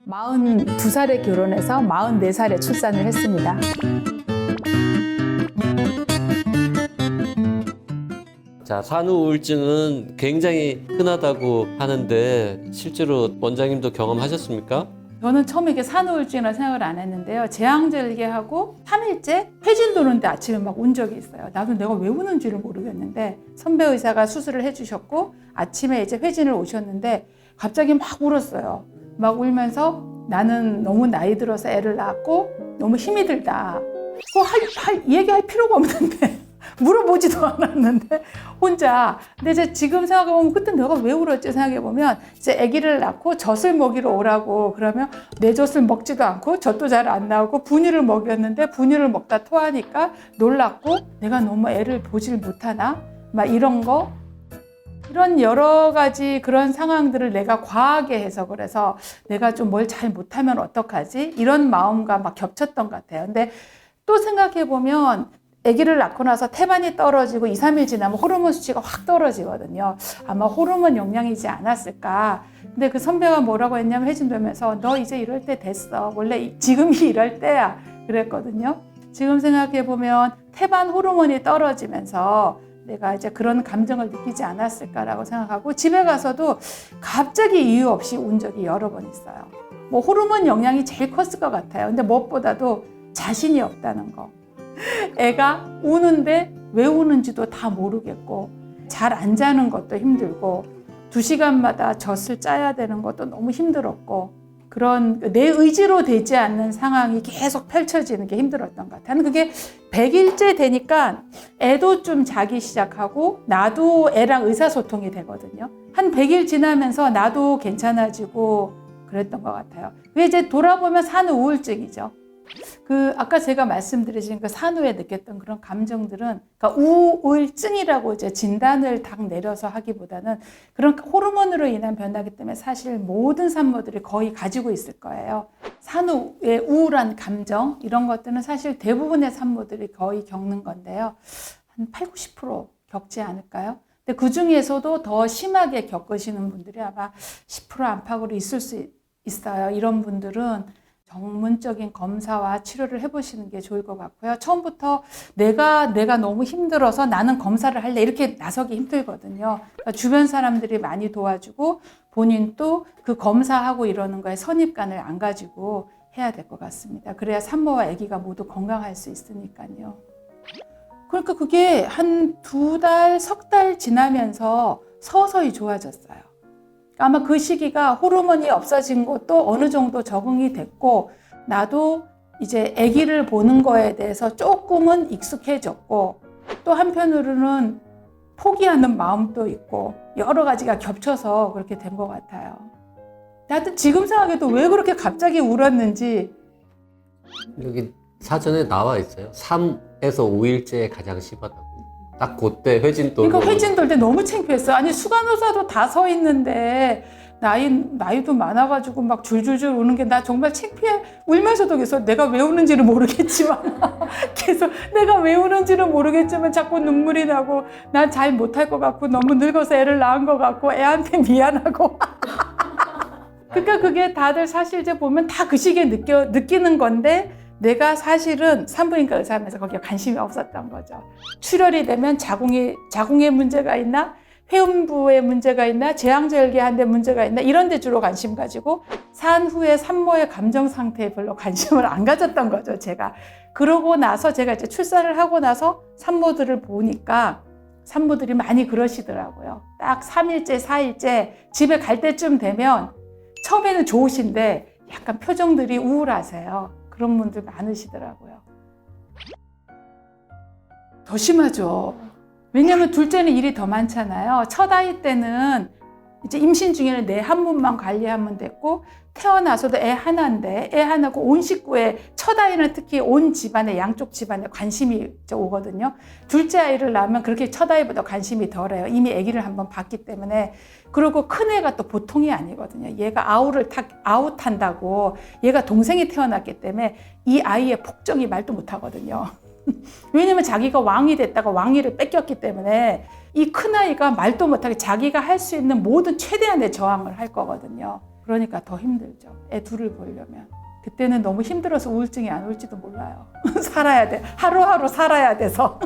42살에 결혼해서 44살에 출산을 했습니다. 자, 산후 우울증은 굉장히 흔하다고 하는데 실제로 원장님도 경험하셨습니까? 저는 처음에 이게 산후우울증이라 생각을 안 했는데요. 제왕절개하고 3일째 회진 도는데 아침에 막 운 적이 있어요. 나도 내가 왜 우는지를 모르겠는데 선배 의사가 수술을 해주셨고 아침에 이제 회진을 오셨는데 갑자기 막 울었어요. 막 울면서 나는 너무 나이 들어서 애를 낳았고 너무 힘이 들다. 얘기할 필요가 없는데 물어보지도 않았는데 혼자. 근데 이제 지금 생각해보면 그때 내가 왜 울었지 생각해보면 이제 아기를 낳고 젖을 먹이러 오라고 그러면 내 젖을 먹지도 않고 젖도 잘 안 나오고 분유를 먹였는데 분유를 먹다 토하니까 놀랐고 내가 너무 애를 보질 못하나 막 이런 거, 이런 여러 가지 그런 상황들을 내가 과하게 해석을 해서 내가 좀 뭘 잘 못하면 어떡하지 이런 마음과 막 겹쳤던 것 같아요. 근데 또 생각해보면 아기를 낳고 나서 태반이 떨어지고 2, 3일 지나면 호르몬 수치가 확 떨어지거든요. 아마 호르몬 영향이지 않았을까. 근데 그 선배가 뭐라고 했냐면 회진되면서 너 이제 이럴 때 됐어. 원래 지금이 이럴 때야. 그랬거든요. 지금 생각해보면 태반 호르몬이 떨어지면서 내가 이제 그런 감정을 느끼지 않았을까라고 생각하고 집에 가서도 갑자기 이유 없이 운 적이 여러 번 있어요. 뭐 호르몬 영향이 제일 컸을 것 같아요. 근데 무엇보다도 자신이 없다는 거. 애가 우는데 왜 우는지도 다 모르겠고 잘 안 자는 것도 힘들고 2시간마다 젖을 짜야 되는 것도 너무 힘들었고 그런 내 의지로 되지 않는 상황이 계속 펼쳐지는 게 힘들었던 것 같아요. 그게 100일째 되니까 애도 좀 자기 시작하고 나도 애랑 의사소통이 되거든요. 한 100일 지나면서 나도 괜찮아지고 그랬던 것 같아요. 그게 이제 돌아보면 산후 우울증이죠. 아까 제가 말씀드린 그 산후에 느꼈던 그런 감정들은 그러니까 우울증이라고 이제 진단을 딱 내려서 하기보다는 그런 호르몬으로 인한 변화이기 때문에 사실 모든 산모들이 거의 가지고 있을 거예요. 산후의 우울한 감정 이런 것들은 사실 대부분의 산모들이 거의 겪는 건데요. 한 80, 90% 겪지 않을까요? 근데 그 중에서도 더 심하게 겪으시는 분들이 아마 10% 안팎으로 있을 수 있어요. 이런 분들은 전문적인 검사와 치료를 해보시는 게 좋을 것 같고요. 처음부터 내가 너무 힘들어서 나는 검사를 할래 이렇게 나서기 힘들거든요. 그러니까 주변 사람들이 많이 도와주고 본인도 그 검사하고 이러는 거에 선입관을 안 가지고 해야 될 것 같습니다. 그래야 산모와 아기가 모두 건강할 수 있으니까요. 그러니까 그게 한 2달, 석 달 지나면서 서서히 좋아졌어요. 아마 그 시기가 호르몬이 없어진 것도 어느 정도 적응이 됐고 나도 이제 아기를 보는 거에 대해서 조금은 익숙해졌고 또 한편으로는 포기하는 마음도 있고 여러 가지가 겹쳐서 그렇게 된 것 같아요. 나도 지금 생각해도 왜 그렇게 갑자기 울었는지 여기 사전에 나와 있어요. 3에서 5일째 가장 심하다고. 딱 그때 회진 돌. 그러니까 회진 돌 때 너무 창피했어. 아니 수간호사도 다 서 있는데 나이도 많아가지고 막 줄줄줄 우는 게 나 정말 창피해. 울면서도 계속 내가 왜 우는지를 모르겠지만 계속 내가 왜 우는지는 모르겠지만 자꾸 눈물이 나고 난 잘 못할 것 같고 너무 늙어서 애를 낳은 것 같고 애한테 미안하고 그러니까 그게 다들 사실 이제 보면 다 그 시기에 느끼는 건데 내가 사실은 산부인과 의사하면서 거기에 관심이 없었던 거죠. 출혈이 되면 자궁에 문제가 있나? 회음부에 문제가 있나? 제왕절개한 데 문제가 있나? 이런 데 주로 관심 가지고 산후에 산모의 감정 상태에 별로 관심을 안 가졌던 거죠, 제가. 그러고 나서 제가 이제 출산을 하고 나서 산모들을 보니까 산모들이 많이 그러시더라고요. 딱 3일째, 4일째 집에 갈 때쯤 되면 처음에는 좋으신데 약간 표정들이 우울하세요. 그런 분들 많으시더라고요. 더 심하죠. 왜냐면 둘째는 일이 더 많잖아요. 첫 아이 때는 이제 임신 중에는 내 한 분만 관리하면 됐고 태어나서도 애 하나인데 애 하나고 온 식구에 첫 아이는 특히 온 집안에 양쪽 집안에 관심이 오거든요. 둘째 아이를 낳으면 그렇게 첫 아이보다 관심이 덜해요. 이미 아기를 한번 봤기 때문에. 그리고 큰 애가 또 보통이 아니거든요. 얘가 아웃한다고 얘가 동생이 태어났기 때문에 이 아이의 폭정이 말도 못하거든요. 왜냐면 자기가 왕이 됐다가 왕위를 뺏겼기 때문에 이 큰아이가 말도 못하게 자기가 할 수 있는 모든 최대한의 저항을 할 거거든요. 그러니까 더 힘들죠. 애 둘을 보려면. 그때는 너무 힘들어서 우울증이 안 올지도 몰라요. 살아야 돼. 하루하루 살아야 돼서.